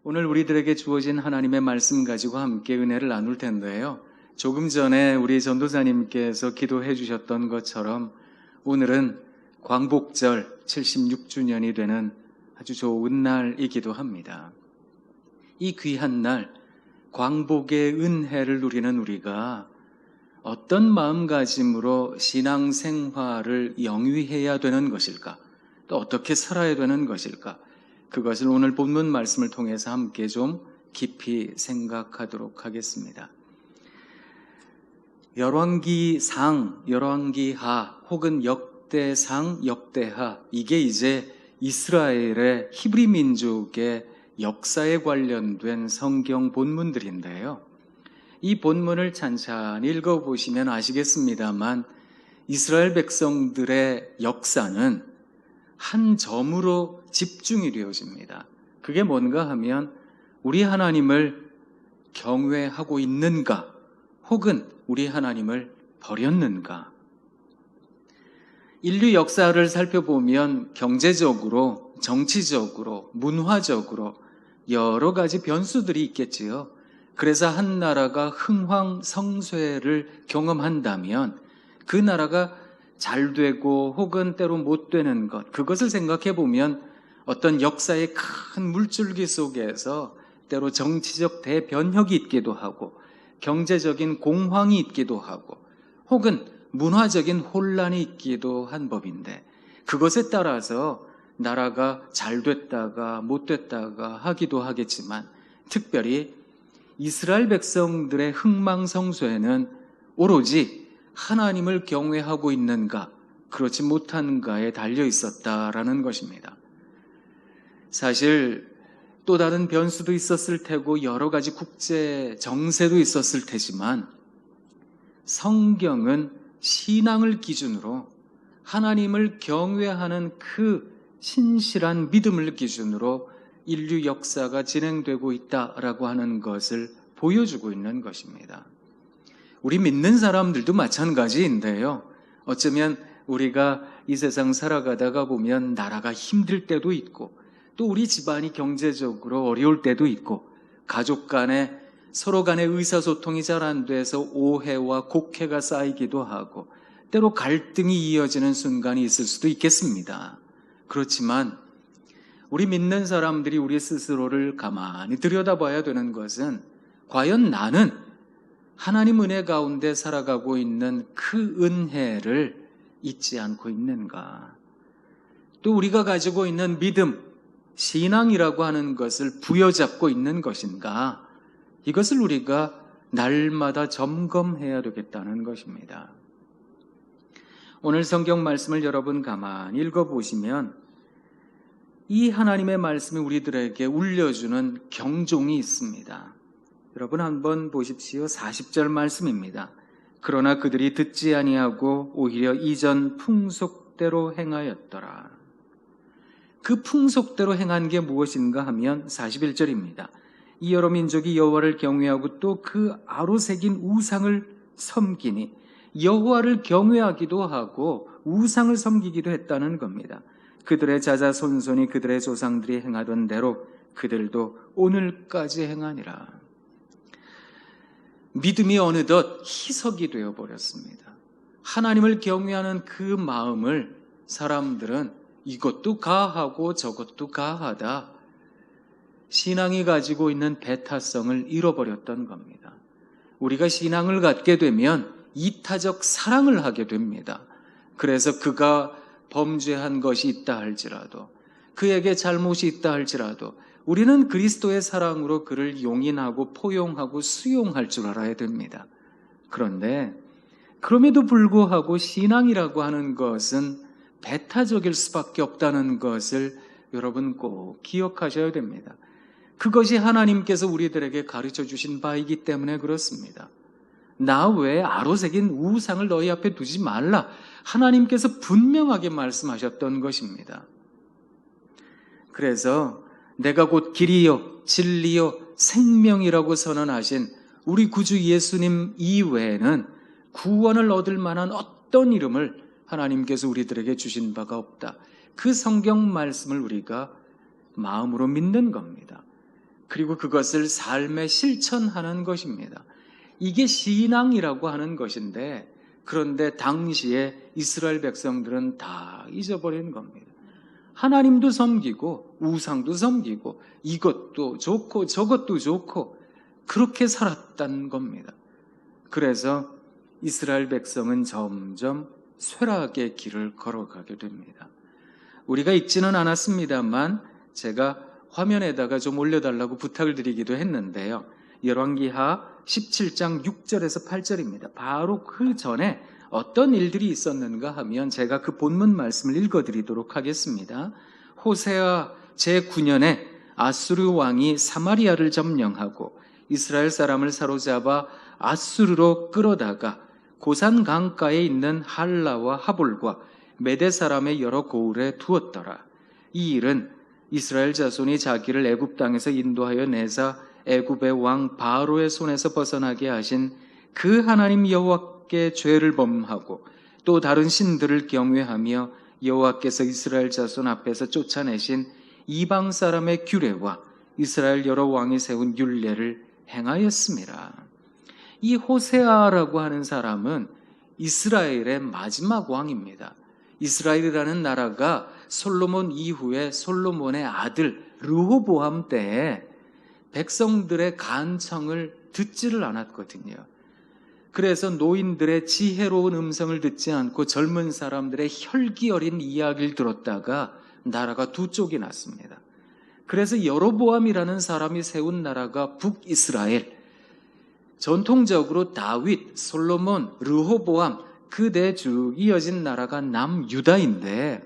오늘 우리들에게 주어진 하나님의 말씀 가지고 함께 은혜를 나눌 텐데요. 조금 전에 우리 전도사님께서 기도해 주셨던 것처럼 오늘은 광복절 76주년이 되는 아주 좋은 날이기도 합니다. 이 귀한 날, 광복의 은혜를 누리는 우리가 어떤 마음가짐으로 신앙생활을 영위해야 되는 것일까? 또 어떻게 살아야 되는 것일까? 그것을 오늘 본문 말씀을 통해서 함께 좀 깊이 생각하도록 하겠습니다. 열왕기상, 열왕기하 혹은 역대상, 역대하, 이게 이제 이스라엘의 히브리 민족의 역사에 관련된 성경 본문들인데요. 이 본문을 찬찬히 읽어보시면 아시겠습니다만 이스라엘 백성들의 역사는 한 점으로 집중이 되어집니다. 그게 뭔가 하면 우리 하나님을 경외하고 있는가 혹은 우리 하나님을 버렸는가. 인류 역사를 살펴보면 경제적으로, 정치적으로, 문화적으로 여러 가지 변수들이 있겠지요. 그래서 한 나라가 흥황성쇠를 경험한다면 그 나라가 잘 되고 혹은 때로 못 되는 것, 그것을 생각해 보면 어떤 역사의 큰 물줄기 속에서 때로 정치적 대변혁이 있기도 하고 경제적인 공황이 있기도 하고 혹은 문화적인 혼란이 있기도 한 법인데, 그것에 따라서 나라가 잘 됐다가 못 됐다가 하기도 하겠지만 특별히 이스라엘 백성들의 흥망성쇠는 오로지 하나님을 경외하고 있는가, 그렇지 못한가에 달려 있었다라는 것입니다. 사실 또 다른 변수도 있었을 테고 여러 가지 국제 정세도 있었을 테지만 성경은 신앙을 기준으로 하나님을 경외하는 그 신실한 믿음을 기준으로 인류 역사가 진행되고 있다라고 하는 것을 보여주고 있는 것입니다. 우리 믿는 사람들도 마찬가지인데요. 어쩌면 우리가 이 세상 살아가다가 보면 나라가 힘들 때도 있고 또 우리 집안이 경제적으로 어려울 때도 있고 가족 간에 서로 간의 의사소통이 잘 안 돼서 오해와 곡해가 쌓이기도 하고 때로 갈등이 이어지는 순간이 있을 수도 있겠습니다. 그렇지만 우리 믿는 사람들이 우리 스스로를 가만히 들여다봐야 되는 것은 과연 나는 하나님 은혜 가운데 살아가고 있는 그 은혜를 잊지 않고 있는가? 또 우리가 가지고 있는 믿음, 신앙이라고 하는 것을 부여잡고 있는 것인가? 이것을 우리가 날마다 점검해야 되겠다는 것입니다. 오늘 성경 말씀을 여러분 가만히 읽어보시면 이 하나님의 말씀이 우리들에게 울려주는 경종이 있습니다. 여러분 한번 보십시오. 40절 말씀입니다. 그러나 그들이 듣지 아니하고 오히려 이전 풍속대로 행하였더라. 그 풍속대로 행한 게 무엇인가 하면 41절입니다. 이 여러 민족이 여호와를 경외하고 또 그 아로 새긴 우상을 섬기니, 여호와를 경외하기도 하고 우상을 섬기기도 했다는 겁니다. 그들의 자자손손이 그들의 조상들이 행하던 대로 그들도 오늘까지 행하니라. 믿음이 어느덧 희석이 되어버렸습니다. 하나님을 경외하는 그 마음을 사람들은 이것도 가하고 저것도 가하다, 신앙이 가지고 있는 배타성을 잃어버렸던 겁니다. 우리가 신앙을 갖게 되면 이타적 사랑을 하게 됩니다. 그래서 그가 범죄한 것이 있다 할지라도, 그에게 잘못이 있다 할지라도 우리는 그리스도의 사랑으로 그를 용인하고 포용하고 수용할 줄 알아야 됩니다. 그런데 그럼에도 불구하고 신앙이라고 하는 것은 배타적일 수밖에 없다는 것을 여러분 꼭 기억하셔야 됩니다. 그것이 하나님께서 우리들에게 가르쳐 주신 바이기 때문에 그렇습니다. 나 외에 아로 새긴 우상을 너희 앞에 두지 말라, 하나님께서 분명하게 말씀하셨던 것입니다. 그래서 내가 곧 길이요 진리요 생명이라고 선언하신 우리 구주 예수님 이외에는 구원을 얻을 만한 어떤 이름을 하나님께서 우리들에게 주신 바가 없다. 그 성경 말씀을 우리가 마음으로 믿는 겁니다. 그리고 그것을 삶에 실천하는 것입니다. 이게 신앙이라고 하는 것인데, 그런데 당시에 이스라엘 백성들은 다 잊어버린 겁니다. 하나님도 섬기고 우상도 섬기고 이것도 좋고 저것도 좋고 그렇게 살았단 겁니다. 그래서 이스라엘 백성은 점점 쇠락의 길을 걸어가게 됩니다. 우리가 읽지는 않았습니다만 제가 화면에다가 좀 올려달라고 부탁을 드리기도 했는데요. 열왕기하 17장 6절에서 8절입니다. 바로 그 전에 어떤 일들이 있었는가 하면 제가 그 본문 말씀을 읽어드리도록 하겠습니다. 호세아 제9년에 아수르 왕이 사마리아를 점령하고 이스라엘 사람을 사로잡아 아수르로 끌어다가 고산 강가에 있는 할라와 하볼과 메대 사람의 여러 고을에 두었더라. 이 일은 이스라엘 자손이 자기를 애굽 땅에서 인도하여 내사 애굽의 왕 바로의 손에서 벗어나게 하신 그 하나님 여호와께 죄를 범하고 또 다른 신들을 경외하며 여호와께서 이스라엘 자손 앞에서 쫓아내신 이방 사람의 규례와 이스라엘 여러 왕이 세운 율례를 행하였습니다. 이 호세아라고 하는 사람은 이스라엘의 마지막 왕입니다. 이스라엘이라는 나라가 솔로몬 이후에 솔로몬의 아들 르호보암 때에 백성들의 간청을 듣지를 않았거든요. 그래서 노인들의 지혜로운 음성을 듣지 않고 젊은 사람들의 혈기 어린 이야기를 들었다가 나라가 두 쪽이 났습니다. 그래서 여로보암이라는 사람이 세운 나라가 북이스라엘, 전통적으로 다윗, 솔로몬, 르호보암 그 네 쭉 이어진 나라가 남유다인데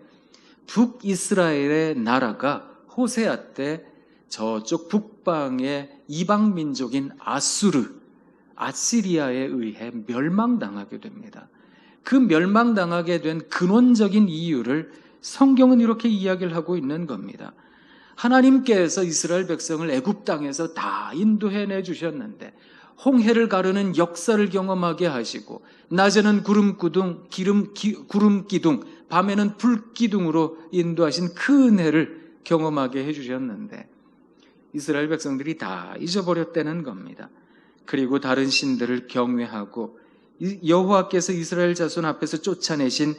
북이스라엘의 나라가 호세아 때 저쪽 북방의 이방 민족인 아시리아에 의해 멸망당하게 됩니다. 그 멸망당하게 된 근원적인 이유를 성경은 이렇게 이야기를 하고 있는 겁니다. 하나님께서 이스라엘 백성을 애굽 땅에서 다 인도해내 주셨는데 홍해를 가르는 역사를 경험하게 하시고 낮에는 구름 기둥, 밤에는 불 기둥으로 인도하신 그 은혜를 경험하게 해주셨는데 이스라엘 백성들이 다 잊어버렸다는 겁니다. 그리고 다른 신들을 경외하고 여호와께서 이스라엘 자손 앞에서 쫓아내신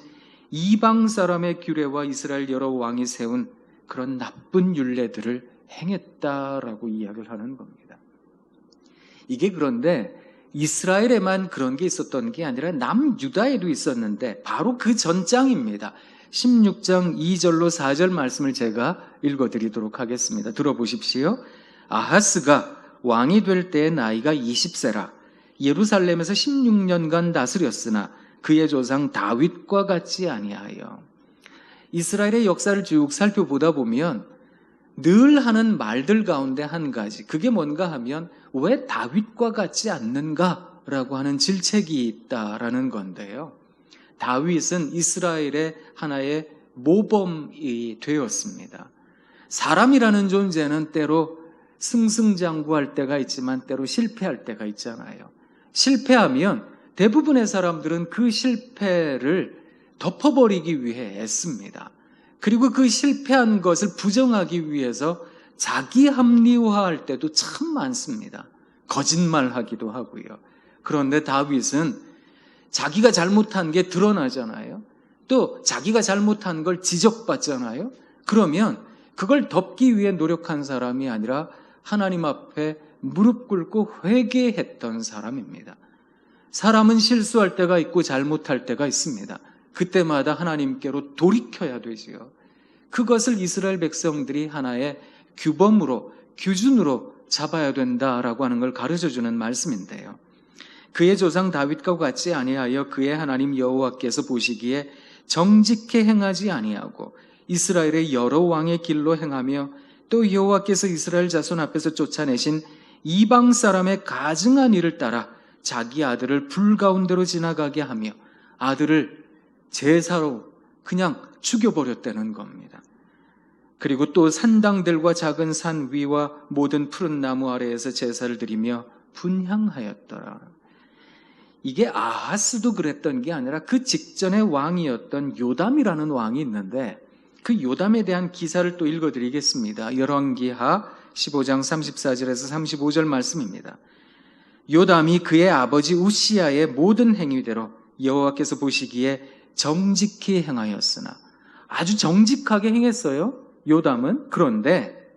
이방 사람의 규례와 이스라엘 여러 왕이 세운 그런 나쁜 율례들을 행했다라고 이야기를 하는 겁니다. 이게 그런데 이스라엘에만 그런 게 있었던 게 아니라 남유다에도 있었는데 바로 그 전장입니다. 16장 2절로 4절 말씀을 제가 읽어드리도록 하겠습니다. 들어보십시오. 아하스가 왕이 될 때의 나이가 20세라 예루살렘에서 16년간 다스렸으나 그의 조상 다윗과 같지 아니하여. 이스라엘의 역사를 쭉 살펴보다 보면 늘 하는 말들 가운데 한 가지, 그게 뭔가 하면 왜 다윗과 같지 않는가라고 하는 질책이 있다라는 건데요. 다윗은 이스라엘의 하나의 모범이 되었습니다. 사람이라는 존재는 때로 승승장구할 때가 있지만 때로 실패할 때가 있잖아요. 실패하면 대부분의 사람들은 그 실패를 덮어버리기 위해 애씁니다. 그리고 그 실패한 것을 부정하기 위해서 자기 합리화할 때도 참 많습니다. 거짓말하기도 하고요. 그런데 다윗은 자기가 잘못한 게 드러나잖아요. 또 자기가 잘못한 걸 지적받잖아요. 그러면 그걸 덮기 위해 노력한 사람이 아니라 하나님 앞에 무릎 꿇고 회개했던 사람입니다. 사람은 실수할 때가 있고 잘못할 때가 있습니다. 그때마다 하나님께로 돌이켜야 되지요. 그것을 이스라엘 백성들이 하나의 규범으로, 기준으로 잡아야 된다라고 하는 걸 가르쳐주는 말씀인데요. 그의 조상 다윗과 같지 아니하여 그의 하나님 여호와께서 보시기에 정직히 행하지 아니하고 이스라엘의 여러 왕의 길로 행하며 또 여호와께서 이스라엘 자손 앞에서 쫓아내신 이방 사람의 가증한 일을 따라 자기 아들을 불 가운데로 지나가게 하며 아들을 제사로 그냥 죽여버렸다는 겁니다. 그리고 또 산당들과 작은 산 위와 모든 푸른 나무 아래에서 제사를 드리며 분향하였더라. 이게 아하스도 그랬던 게 아니라 그 직전의 왕이었던 요담이라는 왕이 있는데 그 요담에 대한 기사를 또 읽어드리겠습니다. 열왕기하 15장 34절에서 35절 말씀입니다. 요담이 그의 아버지 우시야의 모든 행위대로 여호와께서 보시기에 정직히 행하였으나, 아주 정직하게 행했어요, 요담은. 그런데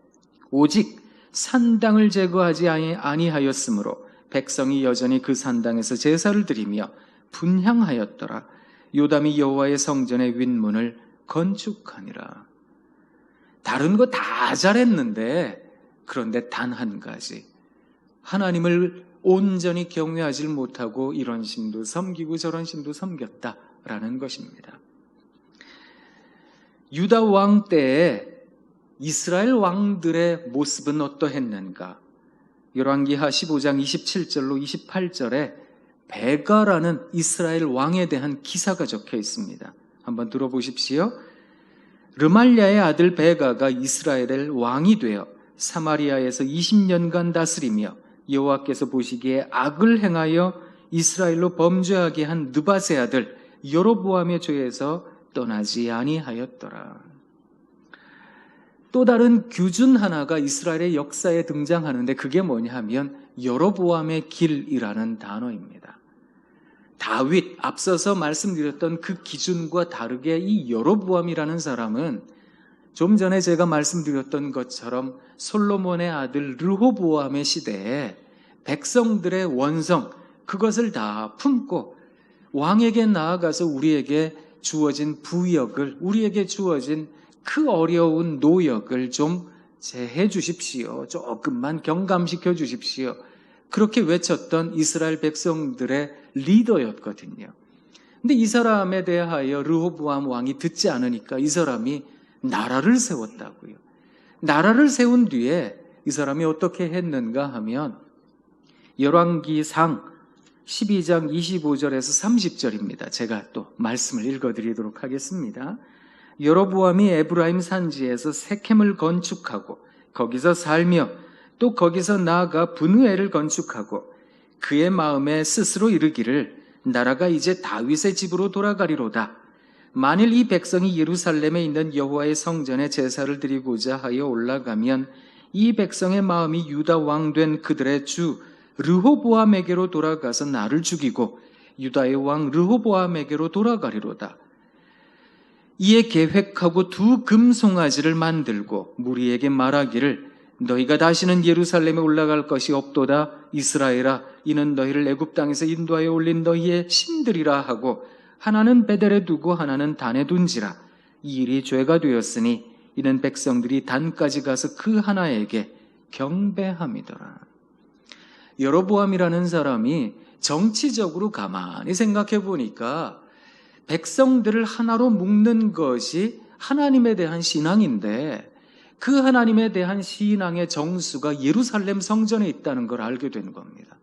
오직 산당을 제거하지 아니하였으므로 백성이 여전히 그 산당에서 제사를 드리며 분향하였더라. 요담이 여호와의 성전의 윗문을 건축하니라. 다른 거 다 잘했는데, 그런데 단 한 가지, 하나님을 온전히 경외하지 못하고 이런 신도 섬기고 저런 신도 섬겼다라는 것입니다. 유다 왕 때에 이스라엘 왕들의 모습은 어떠했는가? 열왕기하 15장 27절로 28절에 베가라는 이스라엘 왕에 대한 기사가 적혀 있습니다. 한번 들어보십시오. 르말랴의 아들 베가가 이스라엘의 왕이 되어 사마리아에서 20년간 다스리며 여호와께서 보시기에 악을 행하여 이스라엘로 범죄하게 한 느밧의 아들 여로보암의 죄에서 떠나지 아니하였더라. 또 다른 규준 하나가 이스라엘의 역사에 등장하는데, 그게 뭐냐 하면 여로보암의 길이라는 단어입니다. 다윗, 앞서서 말씀드렸던 그 기준과 다르게 이 여로보암이라는 사람은 좀 전에 제가 말씀드렸던 것처럼 솔로몬의 아들 르호보암의 시대에 백성들의 원성, 그것을 다 품고 왕에게 나아가서 우리에게 주어진 부역을, 우리에게 주어진 그 어려운 노역을 좀 제해 주십시오, 조금만 경감시켜 주십시오, 그렇게 외쳤던 이스라엘 백성들의 리더였거든요. 근데 이 사람에 대하여 르호보암 왕이 듣지 않으니까 이 사람이 나라를 세웠다고요. 나라를 세운 뒤에 이 사람이 어떻게 했는가 하면 열왕기상 12장 25절에서 30절입니다. 제가 또 말씀을 읽어드리도록 하겠습니다. 여로보암이 에브라임 산지에서 세켐을 건축하고 거기서 살며 또 거기서 나아가 브누엘을 건축하고 그의 마음에 스스로 이르기를 나라가 이제 다윗의 집으로 돌아가리로다. 만일 이 백성이 예루살렘에 있는 여호와의 성전에 제사를 드리고자 하여 올라가면 이 백성의 마음이 유다 왕 된 그들의 주 르호보암에게로 돌아가서 나를 죽이고 유다의 왕 르호보암에게로 돌아가리로다. 이에 계획하고 두 금송아지를 만들고 무리에게 말하기를 너희가 다시는 예루살렘에 올라갈 것이 없도다. 이스라엘아, 이는 너희를 애굽 땅에서 인도하여 올린 너희의 신들이라 하고 하나는 베델에 두고 하나는 단에 둔지라. 이 일이 죄가 되었으니 이는 백성들이 단까지 가서 그 하나에게 경배함이더라. 여로보암이라는 사람이 정치적으로 가만히 생각해 보니까 백성들을 하나로 묶는 것이 하나님에 대한 신앙인데, 그 하나님에 대한 신앙의 정수가 예루살렘 성전에 있다는 걸 알게 된 겁니다.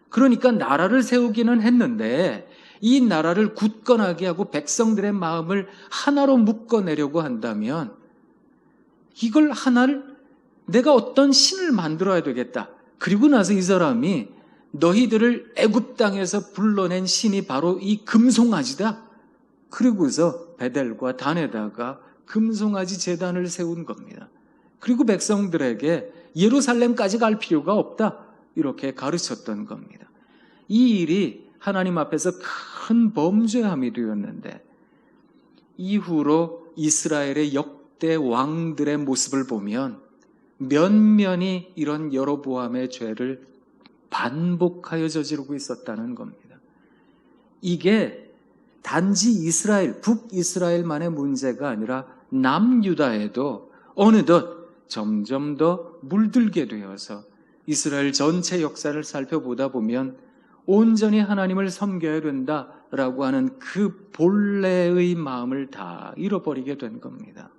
그러니까 나라를 세우기는 했는데 이 나라를 굳건하게 하고 백성들의 마음을 하나로 묶어내려고 한다면 이걸 하나를, 내가 어떤 신을 만들어야 되겠다. 그리고 나서 이 사람이 너희들을 애굽 땅에서 불러낸 신이 바로 이 금송아지다. 그리고서 베델과 단에다가 금송아지 제단을 세운 겁니다. 그리고 백성들에게 예루살렘까지 갈 필요가 없다, 이렇게 가르쳤던 겁니다. 이 일이 하나님 앞에서 큰 범죄함이 되었는데, 이후로 이스라엘의 역대 왕들의 모습을 보면 면면이 이런 여로보암의 죄를 반복하여 저지르고 있었다는 겁니다. 이게 단지 이스라엘, 북이스라엘만의 문제가 아니라 남유다에도 어느덧 점점 더 물들게 되어서 이스라엘 전체 역사를 살펴보다 보면 온전히 하나님을 섬겨야 된다라고 하는 그 본래의 마음을 다 잃어버리게 된 겁니다.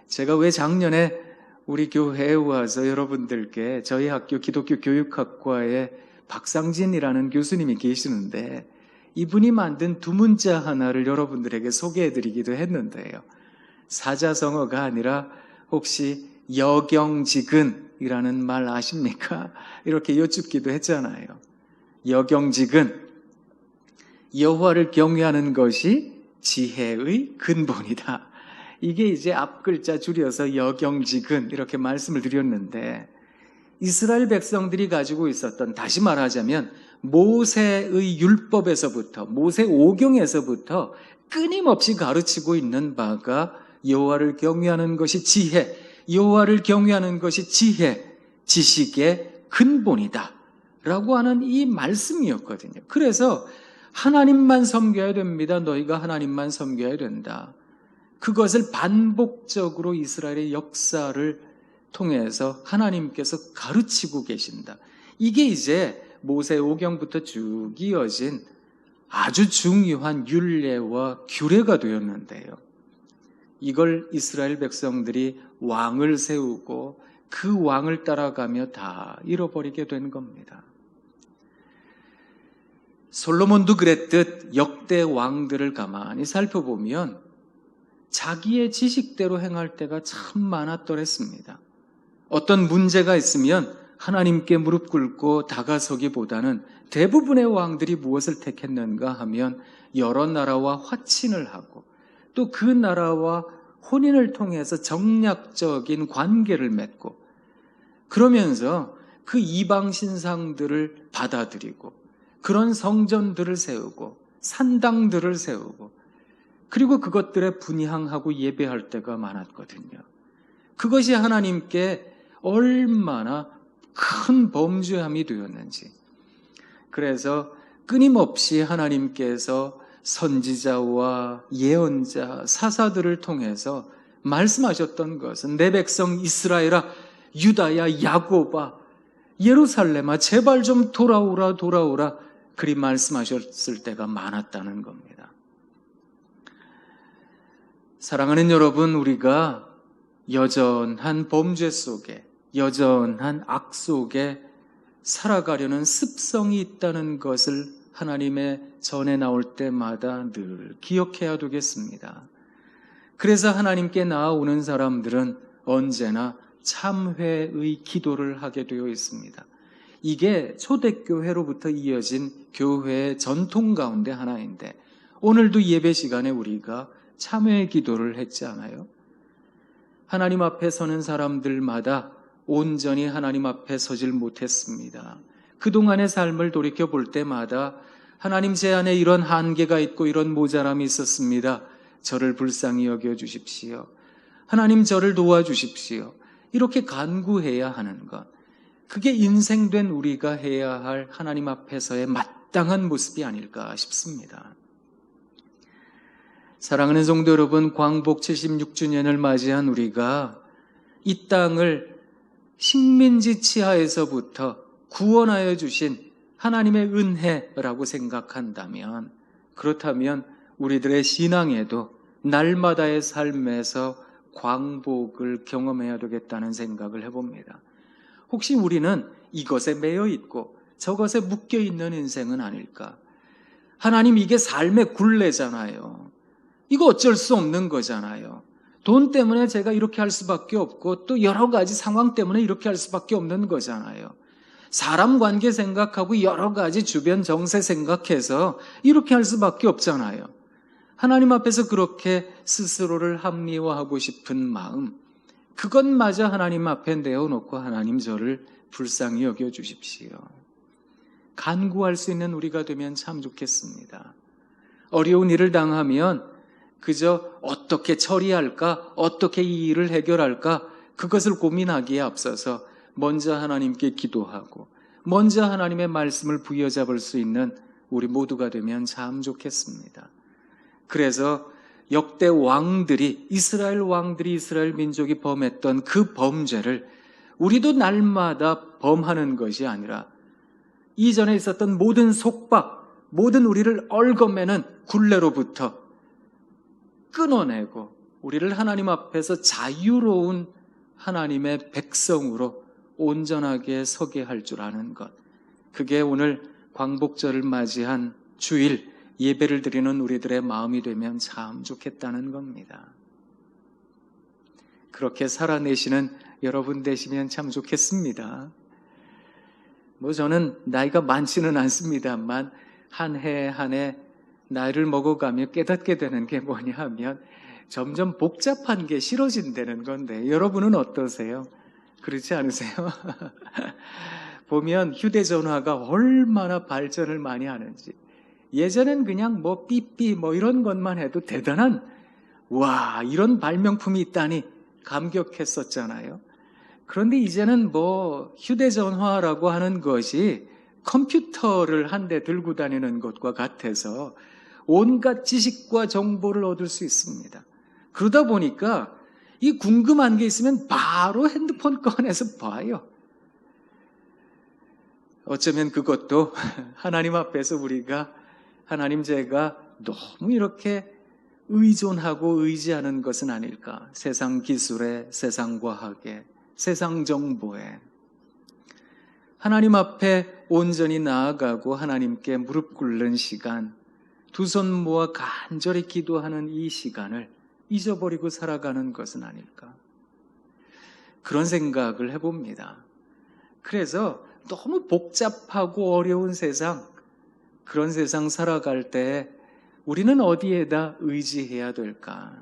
제가 왜 작년에 우리 교회에 와서 여러분들께 저희 학교 기독교 교육학과에 박상진이라는 교수님이 계시는데 이분이 만든 두 문자 하나를 여러분들에게 소개해드리기도 했는데요. 사자성어가 아니라 혹시 여경지근이라는 말 아십니까? 이렇게 여쭙기도 했잖아요. 여경지근, 여호와를 경외하는 것이 지혜의 근본이다. 이게 이제 앞 글자 줄여서 여경지근 이렇게 말씀을 드렸는데, 이스라엘 백성들이 가지고 있었던, 다시 말하자면 모세의 율법에서부터, 모세 오경에서부터 끊임없이 가르치고 있는 바가 여호와를 경외하는 것이 지혜, 여호와를 경외하는 것이 지식의 근본이다 라고 하는 이 말씀이었거든요. 그래서 하나님만 섬겨야 됩니다. 너희가 하나님만 섬겨야 된다. 그것을 반복적으로 이스라엘의 역사를 통해서 하나님께서 가르치고 계신다. 이게 이제 모세 오경부터 쭉 이어진 아주 중요한 율례와 규례가 되었는데요. 이걸 이스라엘 백성들이 왕을 세우고 그 왕을 따라가며 다 잃어버리게 된 겁니다. 솔로몬도 그랬듯 역대 왕들을 가만히 살펴보면 자기의 지식대로 행할 때가 참 많았더랬습니다. 어떤 문제가 있으면 하나님께 무릎 꿇고 다가서기보다는 대부분의 왕들이 무엇을 택했는가 하면 여러 나라와 화친을 하고 또 그 나라와 혼인을 통해서 정략적인 관계를 맺고 그러면서 그 이방 신상들을 받아들이고 그런 성전들을 세우고 산당들을 세우고 그리고 그것들에 분향하고 예배할 때가 많았거든요. 그것이 하나님께 얼마나 큰 범죄함이 되었는지. 그래서 끊임없이 하나님께서 선지자와 예언자, 사사들을 통해서 말씀하셨던 것은 내 백성 이스라엘아, 유다야, 야곱아, 예루살렘아, 제발 좀 돌아오라 그리 말씀하셨을 때가 많았다는 겁니다. 사랑하는 여러분, 우리가 여전한 범죄 속에, 여전한 악 속에 살아가려는 습성이 있다는 것을 하나님의 전에 나올 때마다 늘 기억해야 되겠습니다. 그래서 하나님께 나아오는 사람들은 언제나 참회의 기도를 하게 되어 있습니다. 이게 초대교회로부터 이어진 교회의 전통 가운데 하나인데 오늘도 예배 시간에 우리가 참회의 기도를 했지 않아요? 하나님 앞에 서는 사람들마다 온전히 하나님 앞에 서질 못했습니다. 그동안의 삶을 돌이켜볼 때마다 하나님, 제 안에 이런 한계가 있고 이런 모자람이 있었습니다. 저를 불쌍히 여겨주십시오. 하나님, 저를 도와주십시오. 이렇게 간구해야 하는 것, 그게 인생된 우리가 해야 할 하나님 앞에서의 마땅한 모습이 아닐까 싶습니다. 사랑하는 성도 여러분, 광복 76주년을 맞이한 우리가 이 땅을 식민지 치하에서부터 구원하여 주신 하나님의 은혜라고 생각한다면, 그렇다면 우리들의 신앙에도 날마다의 삶에서 광복을 경험해야 되겠다는 생각을 해봅니다. 혹시 우리는 이것에 매여 있고 저것에 묶여 있는 인생은 아닐까? 하나님, 이게 삶의 굴레잖아요. 이거 어쩔 수 없는 거잖아요. 돈 때문에 제가 이렇게 할 수밖에 없고 또 여러 가지 상황 때문에 이렇게 할 수밖에 없는 거잖아요. 사람 관계 생각하고 여러 가지 주변 정세 생각해서 이렇게 할 수밖에 없잖아요. 하나님 앞에서 그렇게 스스로를 합리화하고 싶은 마음, 그것마저 하나님 앞에 내어놓고 하나님, 저를 불쌍히 여겨주십시오. 간구할 수 있는 우리가 되면 참 좋겠습니다. 어려운 일을 당하면 그저 어떻게 처리할까, 어떻게 이 일을 해결할까, 그것을 고민하기에 앞서서 먼저 하나님께 기도하고 먼저 하나님의 말씀을 부여잡을 수 있는 우리 모두가 되면 참 좋겠습니다. 그래서 역대 왕들이, 이스라엘 왕들이, 이스라엘 민족이 범했던 그 범죄를 우리도 날마다 범하는 것이 아니라 이전에 있었던 모든 속박, 모든 우리를 얽어매는 굴레로부터 끊어내고 우리를 하나님 앞에서 자유로운 하나님의 백성으로 온전하게 서게 할 줄 아는 것, 그게 오늘 광복절을 맞이한 주일 예배를 드리는 우리들의 마음이 되면 참 좋겠다는 겁니다. 그렇게 살아내시는 여러분 되시면 참 좋겠습니다. 저는 나이가 많지는 않습니다만 한 해 한 해 나이를 먹어가며 깨닫게 되는 게 뭐냐 하면 점점 복잡한 게 싫어진다는 건데 여러분은 어떠세요? 그렇지 않으세요? 보면 휴대전화가 얼마나 발전을 많이 하는지, 예전엔 그냥 뭐 삐삐 뭐 이런 것만 해도 대단한, 와, 이런 발명품이 있다니 감격했었잖아요. 그런데 이제는 뭐 휴대전화라고 하는 것이 컴퓨터를 한 대 들고 다니는 것과 같아서 온갖 지식과 정보를 얻을 수 있습니다. 그러다 보니까 이 궁금한 게 있으면 바로 핸드폰 꺼내서 봐요. 어쩌면 그것도 하나님 앞에서 우리가, 하나님 제가 너무 이렇게 의존하고 의지하는 것은 아닐까. 세상 기술에, 세상 과학에, 세상 정보에. 하나님 앞에 온전히 나아가고 하나님께 무릎 꿇는 시간, 두 손 모아 간절히 기도하는 이 시간을 잊어버리고 살아가는 것은 아닐까. 그런 생각을 해봅니다. 그래서 너무 복잡하고 어려운 세상, 그런 세상 살아갈 때 우리는 어디에다 의지해야 될까?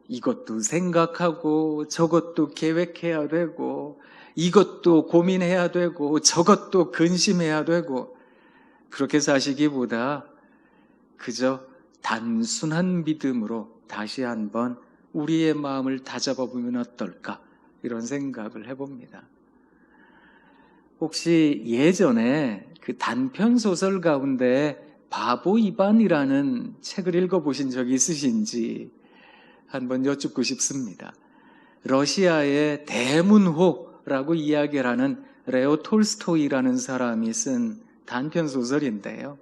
이것도 생각하고 저것도 계획해야 되고 이것도 고민해야 되고 저것도 근심해야 되고, 그렇게 사시기보다 그저 단순한 믿음으로 다시 한번 우리의 마음을 다잡아보면 어떨까, 이런 생각을 해봅니다. 혹시 예전에 그 단편 소설 가운데 바보 이반이라는 책을 읽어보신 적이 있으신지 한번 여쭙고 싶습니다. 러시아의 대문호라고 이야기를 하는 레오 톨스토이라는 사람이 쓴 단편 소설인데요.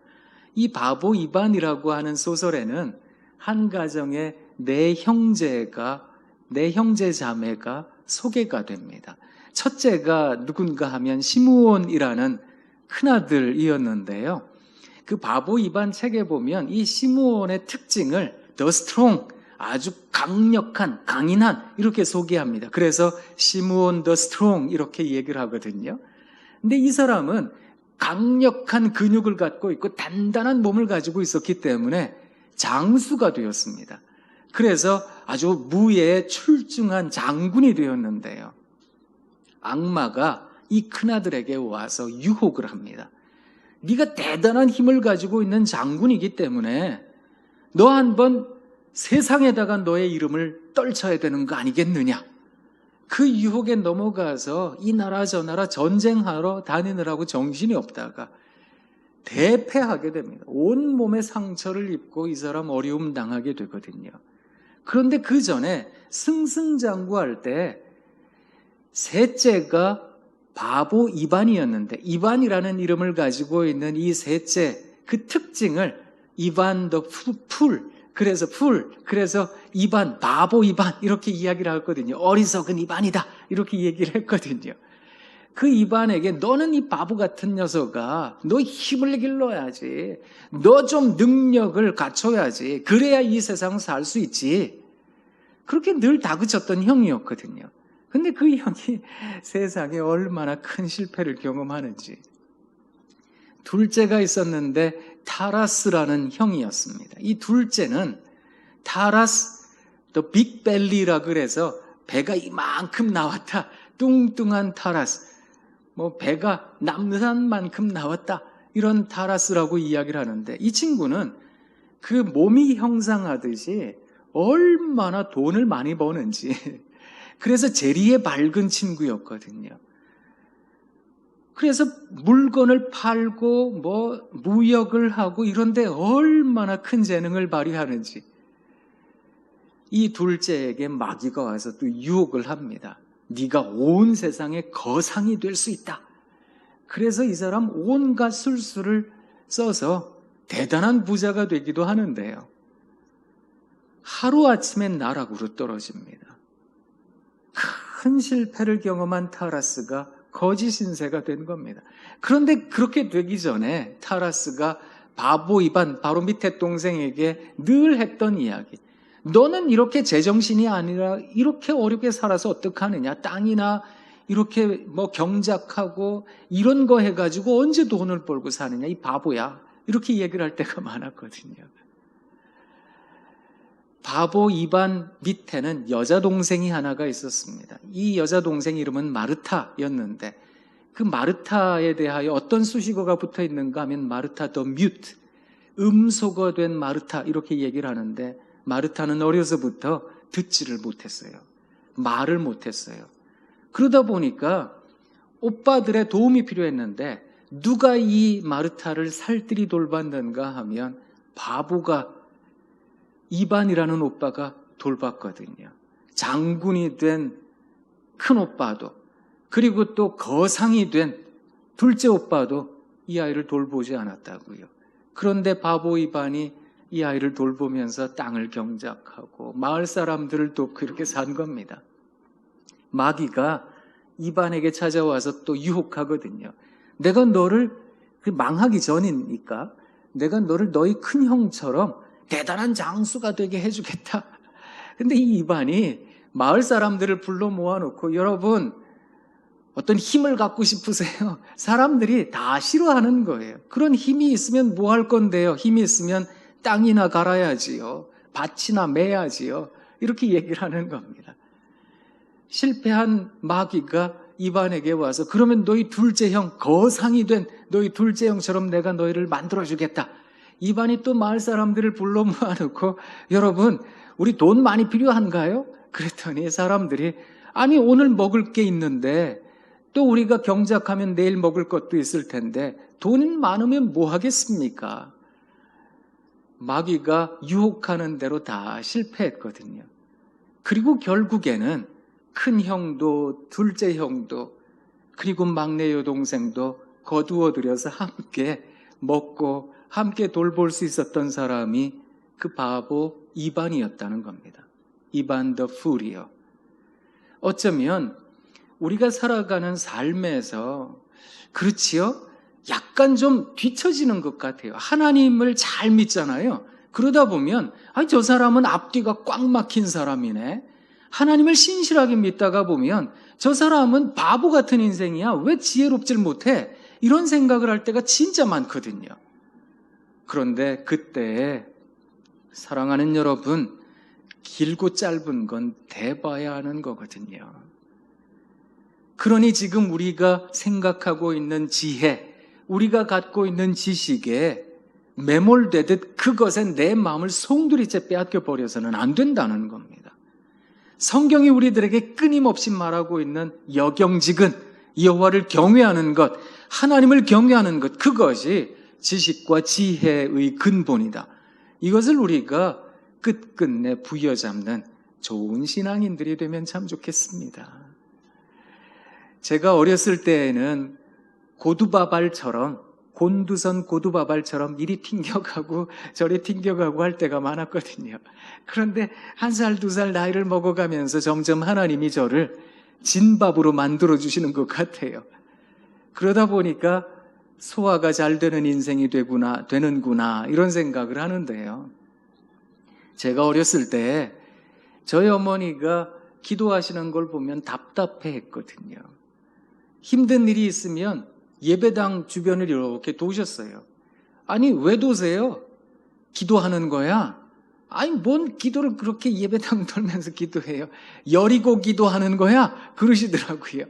이 바보 이반이라고 하는 소설에는 한 가정의 네 형제 자매가 소개가 됩니다. 첫째가 누군가 하면 시므온이라는 큰아들이었는데요. 그 바보 이반 책에 보면 이 시므온의 특징을 The Strong, 아주 강력한, 강인한, 이렇게 소개합니다. 그래서 시므온 The Strong 이렇게 얘기를 하거든요. 근데 이 사람은 강력한 근육을 갖고 있고 단단한 몸을 가지고 있었기 때문에 장수가 되었습니다. 그래서 아주 무예에 출중한 장군이 되었는데요. 악마가 이 큰아들에게 와서 유혹을 합니다. 네가 대단한 힘을 가지고 있는 장군이기 때문에 너 한번 세상에다가 너의 이름을 떨쳐야 되는 거 아니겠느냐. 그 유혹에 넘어가서 이 나라 저 나라 전쟁하러 다니느라고 정신이 없다가 대패하게 됩니다. 온몸에 상처를 입고 이 사람 어려움 당하게 되거든요. 그런데 그 전에 승승장구할 때 셋째가 바보 이반이었는데, 이반이라는 이름을 가지고 있는 이 셋째, 그 특징을 이반 더 풀, 그래서 이반, 바보 이반 이렇게 이야기를 했거든요. 어리석은 이반이다 이렇게 얘기를 했거든요. 그 이반에게 너는 이 바보 같은 녀석아, 너 힘을 길러야지, 너 좀 능력을 갖춰야지, 그래야 이 세상 살 수 있지, 그렇게 늘 다그쳤던 형이었거든요. 근데 그 형이 세상에 얼마나 큰 실패를 경험하는지. 둘째가 있었는데 타라스라는 형이었습니다. 이 둘째는 타라스 더 빅벨리라 그래서 배가 이만큼 나왔다, 뚱뚱한 타라스, 뭐 배가 남산만큼 나왔다, 이런 타라스라고 이야기를 하는데, 이 친구는 그 몸이 형상하듯이 얼마나 돈을 많이 버는지, 그래서 재리에 밝은 친구였거든요. 그래서 물건을 팔고 뭐 무역을 하고 이런데 얼마나 큰 재능을 발휘하는지, 이 둘째에게 마귀가 와서 또 유혹을 합니다. 네가 온 세상의 거상이 될 수 있다. 그래서 이 사람 온갖 술수를 써서 대단한 부자가 되기도 하는데요. 하루아침에 나락으로 떨어집니다. 큰 실패를 경험한 타라스가 거짓 신세가 된 겁니다. 그런데 그렇게 되기 전에 타라스가 바보 이반, 바로 밑에 동생에게 늘 했던 이야기, 너는 이렇게 제정신이 아니라 이렇게 어렵게 살아서 어떡하느냐, 땅이나 이렇게 뭐 경작하고 이런 거 해가지고 언제 돈을 벌고 사느냐, 이 바보야, 이렇게 얘기를 할 때가 많았거든요. 바보 이반 밑에는 여자 동생이 하나가 있었습니다. 이 여자 동생 이름은 마르타였는데 그 마르타에 대하여 어떤 수식어가 붙어 있는가 하면 마르타 더 뮤트, 음소거 된 마르타 이렇게 얘기를 하는데 마르타는 어려서부터 듣지를 못했어요. 말을 못했어요. 그러다 보니까 오빠들의 도움이 필요했는데 누가 이 마르타를 살뜰히 돌봤는가 하면 바보가 이반이라는 오빠가 돌봤거든요. 장군이 된 큰 오빠도 그리고 또 거상이 된 둘째 오빠도 이 아이를 돌보지 않았다고요. 그런데 바보 이반이 이 아이를 돌보면서 땅을 경작하고 마을 사람들을 돕고 이렇게 산 겁니다. 마귀가 이반에게 찾아와서 또 유혹하거든요. 내가 너를 망하기 전이니까 내가 너를 너희 큰 형처럼 대단한 장수가 되게 해주겠다. 근데 이 이반이 마을 사람들을 불러 모아놓고 여러분 어떤 힘을 갖고 싶으세요? 사람들이 다 싫어하는 거예요. 그런 힘이 있으면 뭐 할 건데요? 힘이 있으면 땅이나 갈아야지요. 밭이나 매야지요. 이렇게 얘기를 하는 겁니다. 실패한 마귀가 이반에게 와서 그러면 너희 둘째 형, 거상이 된 너희 둘째 형처럼 내가 너희를 만들어주겠다. 이반이 또 마을 사람들을 불러 모아놓고 여러분 우리 돈 많이 필요한가요? 그랬더니 사람들이 아니 오늘 먹을 게 있는데 또 우리가 경작하면 내일 먹을 것도 있을 텐데 돈이 많으면 뭐 하겠습니까? 마귀가 유혹하는 대로 다 실패했거든요. 그리고 결국에는 큰 형도 둘째 형도 그리고 막내 여동생도 거두어들여서 함께 먹고 함께 돌볼 수 있었던 사람이 그 바보 이반이었다는 겁니다. 이반 더 풀이요. 어쩌면 우리가 살아가는 삶에서 그렇지요? 약간 좀 뒤처지는 것 같아요. 하나님을 잘 믿잖아요. 그러다 보면 저 사람은 앞뒤가 꽉 막힌 사람이네. 하나님을 신실하게 믿다가 보면 저 사람은 바보 같은 인생이야. 왜 지혜롭질 못해? 이런 생각을 할 때가 진짜 많거든요. 그런데 그때 사랑하는 여러분, 길고 짧은 건 대봐야 하는 거거든요. 그러니 지금 우리가 생각하고 있는 지혜, 우리가 갖고 있는 지식에 매몰되듯 그것에 내 마음을 송두리째 빼앗겨 버려서는 안 된다는 겁니다. 성경이 우리들에게 끊임없이 말하고 있는 여경직은 여호와를 경외하는 것, 하나님을 경외하는 것, 그것이 지식과 지혜의 근본이다. 이것을 우리가 끝끝내 부여잡는 좋은 신앙인들이 되면 참 좋겠습니다. 제가 어렸을 때에는 고두바발처럼 곤두선 고두바발처럼 이리 튕겨가고 저리 튕겨가고 할 때가 많았거든요. 그런데 1살, 2살 나이를 먹어가면서 점점 하나님이 저를 진밥으로 만들어주시는 것 같아요. 그러다 보니까 소화가 잘 되는 인생이 되는구나 이런 생각을 하는데요. 제가 어렸을 때 저희 어머니가 기도하시는 걸 보면 답답해 했거든요. 힘든 일이 있으면 예배당 주변을 이렇게 도셨어요. 아니 왜 도세요? 기도하는 거야? 아니 뭔 기도를 그렇게 예배당 돌면서 기도해요? 여리고 기도하는 거야? 그러시더라고요.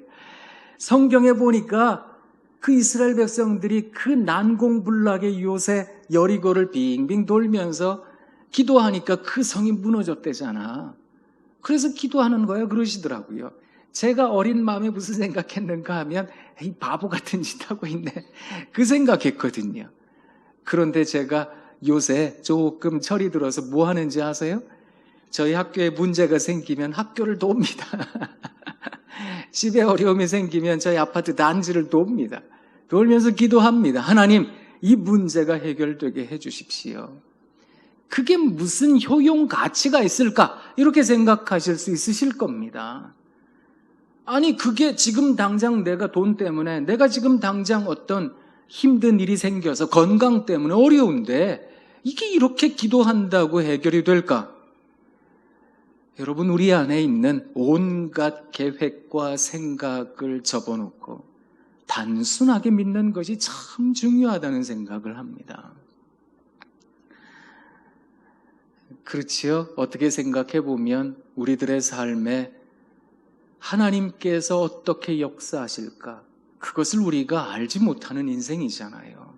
성경에 보니까 그 이스라엘 백성들이 그 난공불락의 요새 여리고를 빙빙 돌면서 기도하니까 그 성이 무너졌대잖아. 그래서 기도하는 거야 그러시더라고요. 제가 어린 마음에 무슨 생각했는가 하면 이 바보 같은 짓 하고 있네 그 생각했거든요. 그런데 제가 요새 조금 철이 들어서 뭐 하는지 아세요? 저희 학교에 문제가 생기면 학교를 돕니다. 집에 어려움이 생기면 저희 아파트 단지를 돕니다. 돌면서 기도합니다. 하나님, 이 문제가 해결되게 해주십시오. 그게 무슨 효용 가치가 있을까? 이렇게 생각하실 수 있으실 겁니다. 아니 그게 지금 당장 내가 돈 때문에 내가 지금 당장 어떤 힘든 일이 생겨서 건강 때문에 어려운데 이게 이렇게 기도한다고 해결이 될까? 여러분 우리 안에 있는 온갖 계획과 생각을 접어놓고 단순하게 믿는 것이 참 중요하다는 생각을 합니다. 그렇지요? 어떻게 생각해 보면 우리들의 삶에 하나님께서 어떻게 역사하실까? 그것을 우리가 알지 못하는 인생이잖아요.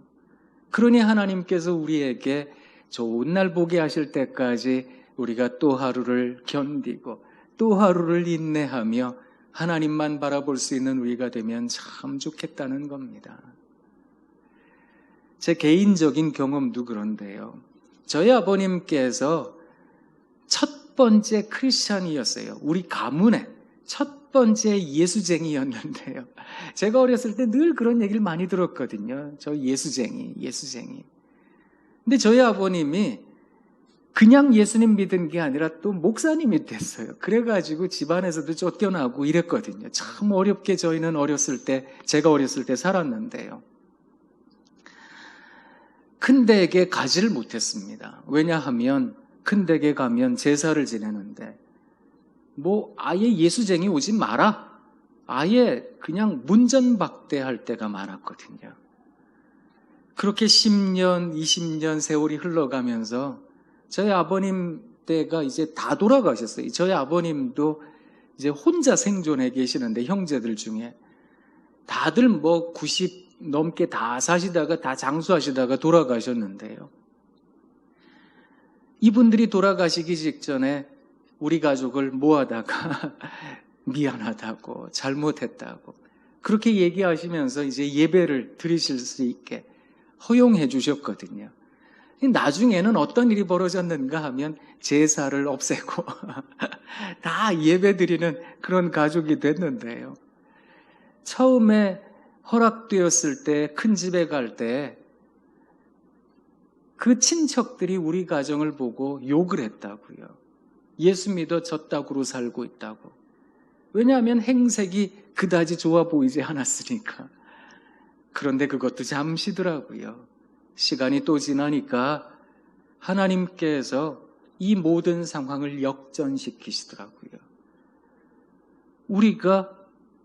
그러니 하나님께서 우리에게 좋은 날 보게 하실 때까지 우리가 또 하루를 견디고 또 하루를 인내하며 하나님만 바라볼 수 있는 우리가 되면 참 좋겠다는 겁니다. 제 개인적인 경험도 그런데요. 저희 아버님께서 첫 번째 크리스찬이었어요. 우리 가문의 첫 번째 예수쟁이였는데요. 제가 어렸을 때 늘 그런 얘기를 많이 들었거든요. 저 예수쟁이. 근데 저희 아버님이 그냥 예수님 믿은 게 아니라 또 목사님이 됐어요. 그래가지고 집안에서도 쫓겨나고 이랬거든요. 참 어렵게 저희는 제가 어렸을 때 살았는데요. 큰 댁에 가지를 못했습니다. 왜냐하면 큰 댁에 가면 제사를 지내는데 아예 예수쟁이 오지 마라. 아예 그냥 문전박대할 때가 많았거든요. 그렇게 10년, 20년 세월이 흘러가면서 저희 아버님 때가 이제 다 돌아가셨어요. 저희 아버님도 이제 혼자 생존해 계시는데 형제들 중에 다들 90 넘게 다 사시다가 다 장수하시다가 돌아가셨는데요. 이분들이 돌아가시기 직전에 우리 가족을 모아다가 미안하다고 잘못했다고 그렇게 얘기하시면서 이제 예배를 드리실 수 있게 허용해 주셨거든요. 나중에는 어떤 일이 벌어졌는가 하면 제사를 없애고 다 예배 드리는 그런 가족이 됐는데요. 처음에 허락되었을 때 큰 집에 갈 때 그 친척들이 우리 가정을 보고 욕을 했다고요. 예수 믿어 저 땅으로 살고 있다고. 왜냐하면 행색이 그다지 좋아 보이지 않았으니까. 그런데 그것도 잠시더라고요. 시간이 또 지나니까 하나님께서 이 모든 상황을 역전시키시더라고요. 우리가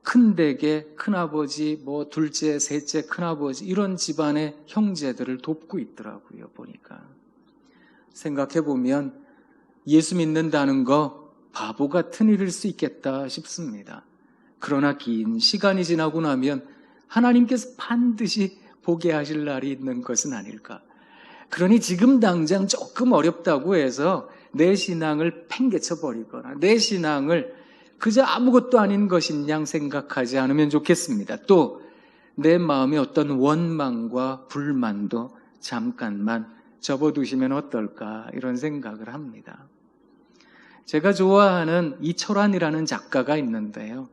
큰댁에 큰아버지, 둘째, 셋째, 큰아버지 이런 집안의 형제들을 돕고 있더라고요. 보니까 생각해보면 예수 믿는다는 거 바보 같은 일일 수 있겠다 싶습니다. 그러나 긴 시간이 지나고 나면 하나님께서 반드시 보게 하실 날이 있는 것은 아닐까. 그러니 지금 당장 조금 어렵다고 해서 내 신앙을 팽개쳐 버리거나 내 신앙을 그저 아무것도 아닌 것인 양 생각하지 않으면 좋겠습니다. 또 내 마음에 어떤 원망과 불만도 잠깐만 접어두시면 어떨까 이런 생각을 합니다. 제가 좋아하는 이철환이라는 작가가 있는데요.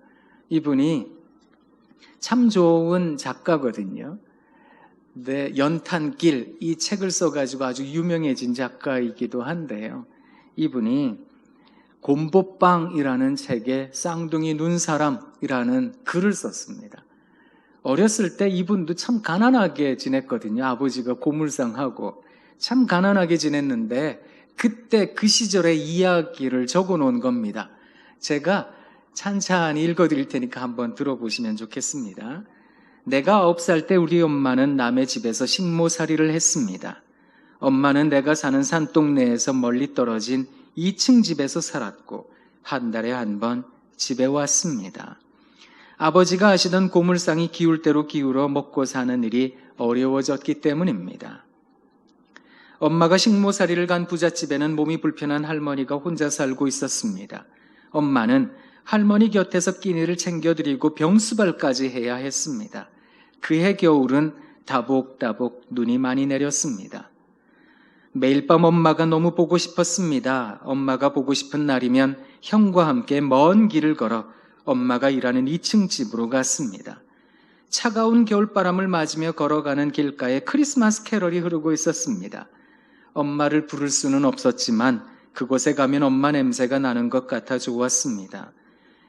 이분이 참 좋은 작가거든요. 연탄길 이 책을 써가지고 아주 유명해진 작가이기도 한데요. 이분이 곰보빵이라는 책에 쌍둥이 눈사람이라는 글을 썼습니다. 어렸을 때 이분도 참 가난하게 지냈거든요. 아버지가 고물상하고 참 가난하게 지냈는데 그때 그 시절의 이야기를 적어놓은 겁니다. 제가 찬찬히 읽어드릴 테니까 한번 들어보시면 좋겠습니다. 내가 9살 때 우리 엄마는 남의 집에서 식모살이를 했습니다. 엄마는 내가 사는 산동네에서 멀리 떨어진 2층 집에서 살았고 한 달에 한 번 집에 왔습니다. 아버지가 하시던 고물상이 기울 대로 기울어 먹고 사는 일이 어려워졌기 때문입니다. 엄마가 식모살이를 간 부잣집에는 몸이 불편한 할머니가 혼자 살고 있었습니다. 엄마는 할머니 곁에서 끼니를 챙겨드리고 병수발까지 해야 했습니다. 그해 겨울은 다복다복 눈이 많이 내렸습니다. 매일 밤 엄마가 너무 보고 싶었습니다. 엄마가 보고 싶은 날이면 형과 함께 먼 길을 걸어 엄마가 일하는 2층 집으로 갔습니다. 차가운 겨울바람을 맞으며 걸어가는 길가에 크리스마스 캐럴이 흐르고 있었습니다. 엄마를 부를 수는 없었지만 그곳에 가면 엄마 냄새가 나는 것 같아 좋았습니다.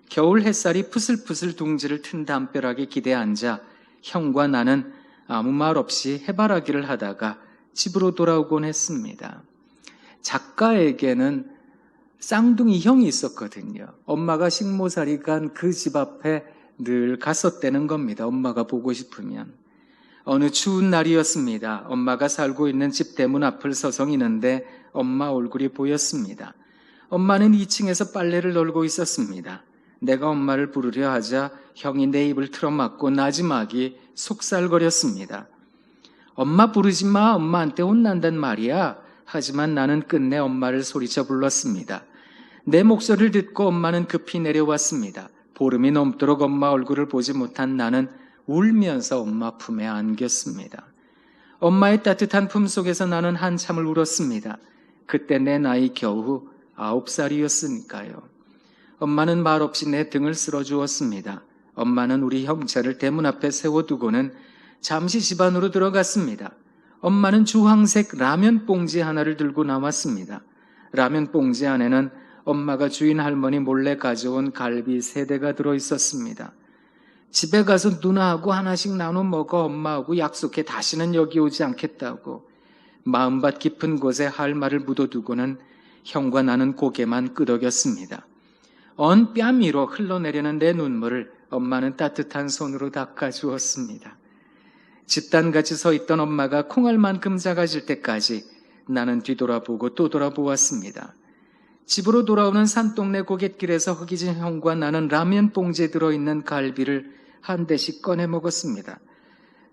겨울 햇살이 푸슬푸슬 둥지를 튼 담벼락에 기대 앉아 형과 나는 아무 말 없이 해바라기를 하다가 집으로 돌아오곤 했습니다. 작가에게는 쌍둥이 형이 있었거든요. 엄마가 식모살이 간 그 집 앞에 늘 갔었다는 겁니다. 엄마가 보고 싶으면. 어느 추운 날이었습니다. 엄마가 살고 있는 집 대문 앞을 서성이는데 엄마 얼굴이 보였습니다. 엄마는 2층에서 빨래를 널고 있었습니다. 내가 엄마를 부르려 하자 형이 내 입을 틀어막고 나지막이 속살거렸습니다. 엄마 부르지 마. 엄마한테 혼난단 말이야. 하지만 나는 끝내 엄마를 소리쳐 불렀습니다. 내 목소리를 듣고 엄마는 급히 내려왔습니다. 보름이 넘도록 엄마 얼굴을 보지 못한 나는 울면서 엄마 품에 안겼습니다. 엄마의 따뜻한 품 속에서 나는 한참을 울었습니다. 그때 내 나이 겨우 9살이었으니까요. 엄마는 말없이 내 등을 쓸어주었습니다. 엄마는 우리 형제를 대문 앞에 세워두고는 잠시 집 안으로 들어갔습니다. 엄마는 주황색 라면 봉지 하나를 들고 나왔습니다. 라면 봉지 안에는 엄마가 주인 할머니 몰래 가져온 갈비 3대가 들어있었습니다. 집에 가서 누나하고 하나씩 나눠 먹어. 엄마하고 약속해 다시는 여기 오지 않겠다고. 마음밭 깊은 곳에 할 말을 묻어두고는 형과 나는 고개만 끄덕였습니다. 언 뺨 위로 흘러내리는 내 눈물을 엄마는 따뜻한 손으로 닦아주었습니다. 집단같이 서 있던 엄마가 콩알만큼 작아질 때까지 나는 뒤돌아보고 또 돌아보았습니다. 집으로 돌아오는 산동네 고갯길에서 허기진 형과 나는 라면 봉지에 들어있는 갈비를 한 대씩 꺼내 먹었습니다.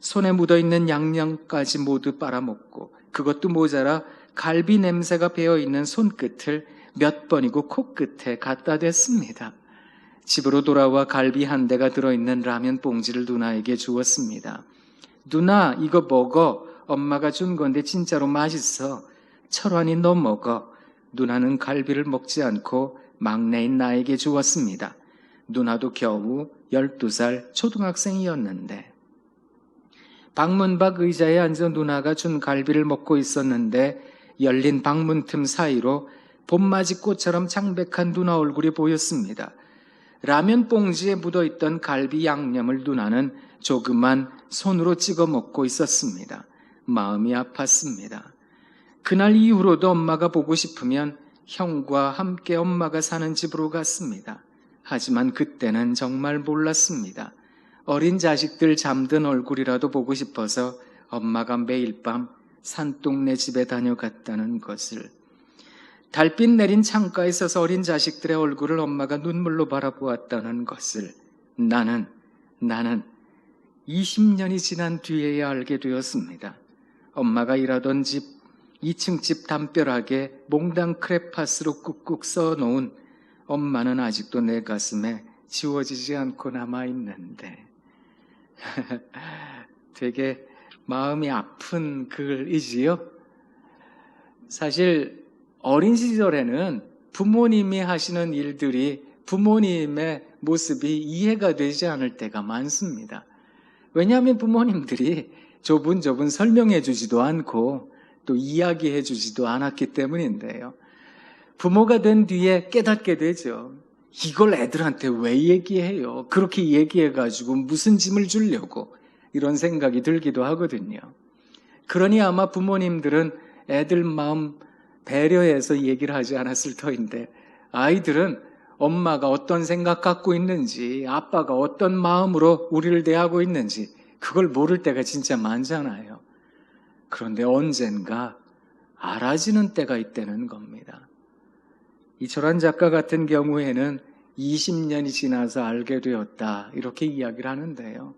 손에 묻어있는 양념까지 모두 빨아먹고 그것도 모자라 갈비 냄새가 배어있는 손끝을 몇 번이고 코끝에 갖다 댔습니다. 집으로 돌아와 갈비 한 대가 들어있는 라면 봉지를 누나에게 주었습니다. 누나, 이거 먹어. 엄마가 준 건데 진짜로 맛있어. 철환이 너 먹어. 누나는 갈비를 먹지 않고 막내인 나에게 주었습니다. 누나도 겨우 12살 초등학생이었는데. 방문 밖 의자에 앉아 누나가 준 갈비를 먹고 있었는데 열린 방문 틈 사이로 봄맞이 꽃처럼 창백한 누나 얼굴이 보였습니다. 라면 봉지에 묻어있던 갈비 양념을 누나는 조그만 손으로 찍어 먹고 있었습니다. 마음이 아팠습니다. 그날 이후로도 엄마가 보고 싶으면 형과 함께 엄마가 사는 집으로 갔습니다. 하지만 그때는 정말 몰랐습니다. 어린 자식들 잠든 얼굴이라도 보고 싶어서 엄마가 매일 밤 산동네 집에 다녀갔다는 것을. 달빛 내린 창가에 서서 어린 자식들의 얼굴을 엄마가 눈물로 바라보았다는 것을 나는 20년이 지난 뒤에야 알게 되었습니다. 엄마가 일하던 집 2층 집 담벼락에 몽당 크레파스로 꾹꾹 써놓은 엄마는 아직도 내 가슴에 지워지지 않고 남아있는데 되게 마음이 아픈 글이지요. 사실 어린 시절에는 부모님이 하시는 일들이 부모님의 모습이 이해가 되지 않을 때가 많습니다. 왜냐하면 부모님들이 조분조분 설명해 주지도 않고 또 이야기해 주지도 않았기 때문인데요. 부모가 된 뒤에 깨닫게 되죠. 이걸 애들한테 왜 얘기해요? 그렇게 얘기해가지고 무슨 짐을 주려고 이런 생각이 들기도 하거든요. 그러니 아마 부모님들은 애들 마음 배려해서 얘기를 하지 않았을 터인데 아이들은 엄마가 어떤 생각 갖고 있는지 아빠가 어떤 마음으로 우리를 대하고 있는지 그걸 모를 때가 진짜 많잖아요. 그런데 언젠가 알아지는 때가 있다는 겁니다. 이철환 작가 같은 경우에는 20년이 지나서 알게 되었다 이렇게 이야기를 하는데요.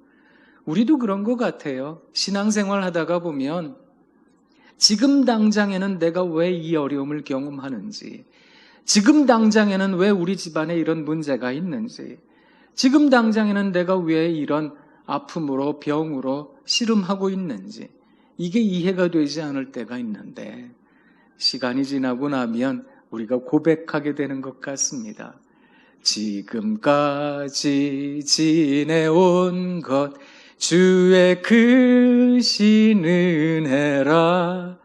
우리도 그런 것 같아요. 신앙생활 하다가 보면 지금 당장에는 내가 왜 이 어려움을 경험하는지, 지금 당장에는 왜 우리 집안에 이런 문제가 있는지, 지금 당장에는 내가 왜 이런 아픔으로 병으로 씨름하고 있는지 이게 이해가 되지 않을 때가 있는데 시간이 지나고 나면 우리가 고백하게 되는 것 같습니다. 지금까지 지내온 것 주의 크신 은혜라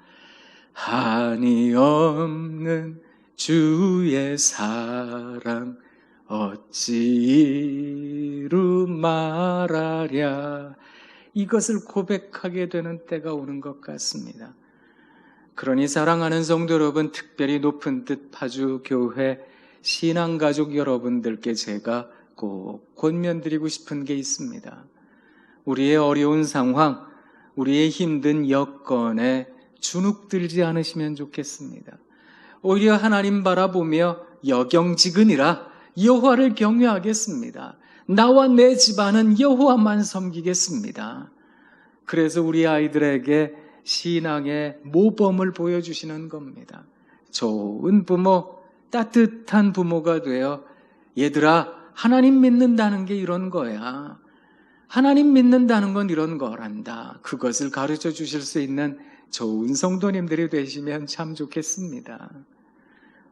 한이 없는 주의 사랑 어찌 이루 말하랴. 이것을 고백하게 되는 때가 오는 것 같습니다. 그러니 사랑하는 성도 여러분, 특별히 높은 뜻 파주교회 신앙가족 여러분들께 제가 꼭 권면드리고 싶은 게 있습니다. 우리의 어려운 상황, 우리의 힘든 여건에 주눅들지 않으시면 좋겠습니다. 오히려 하나님 바라보며 여경지근이라 여호와를 경외하겠습니다. 나와 내 집안은 여호와만 섬기겠습니다. 그래서 우리 아이들에게 신앙의 모범을 보여주시는 겁니다. 좋은 부모, 따뜻한 부모가 되어 얘들아, 하나님 믿는다는 게 이런 거야. 하나님 믿는다는 건 이런 거란다. 그것을 가르쳐 주실 수 있는 좋은 성도님들이 되시면 참 좋겠습니다.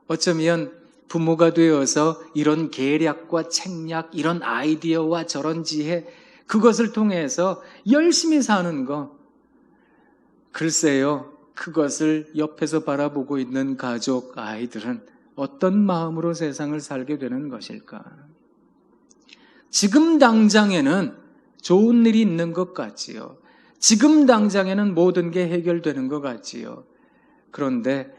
어쩌면 부모가 되어서 이런 계략과 책략, 이런 아이디어와 저런 지혜, 그것을 통해서 열심히 사는 거, 글쎄요, 그것을 옆에서 바라보고 있는 가족, 아이들은 어떤 마음으로 세상을 살게 되는 것일까? 지금 당장에는 좋은 일이 있는 것 같지요. 지금 당장에는 모든 게 해결되는 것 같지요. 그런데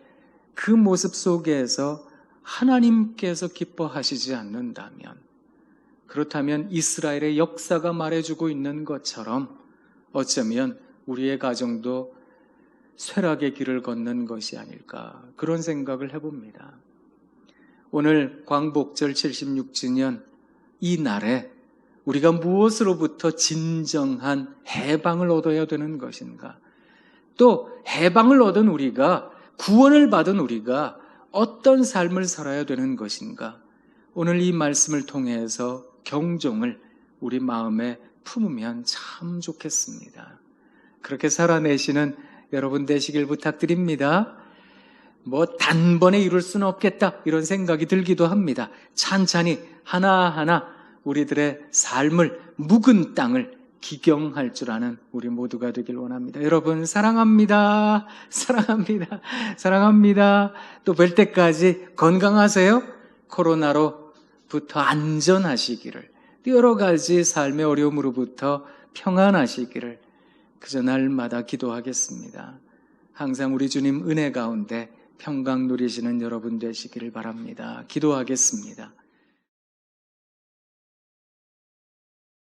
그 모습 속에서 하나님께서 기뻐하시지 않는다면, 그렇다면 이스라엘의 역사가 말해주고 있는 것처럼 어쩌면 우리의 가정도 쇠락의 길을 걷는 것이 아닐까, 그런 생각을 해봅니다. 오늘 광복절 76주년 이 날에 우리가 무엇으로부터 진정한 해방을 얻어야 되는 것인가? 또 해방을 얻은 우리가, 구원을 받은 우리가 어떤 삶을 살아야 되는 것인가? 오늘 이 말씀을 통해서 경종을 우리 마음에 품으면 참 좋겠습니다. 그렇게 살아내시는 여러분 되시길 부탁드립니다. 단번에 이룰 수는 없겠다, 이런 생각이 들기도 합니다. 찬찬히 하나하나 우리들의 삶을, 묵은 땅을 기경할 줄 아는 우리 모두가 되길 원합니다. 여러분 사랑합니다. 사랑합니다. 사랑합니다. 또 뵐 때까지 건강하세요. 코로나로부터 안전하시기를, 여러 가지 삶의 어려움으로부터 평안하시기를 그저 날마다 기도하겠습니다. 항상 우리 주님 은혜 가운데 평강 누리시는 여러분 되시기를 바랍니다. 기도하겠습니다.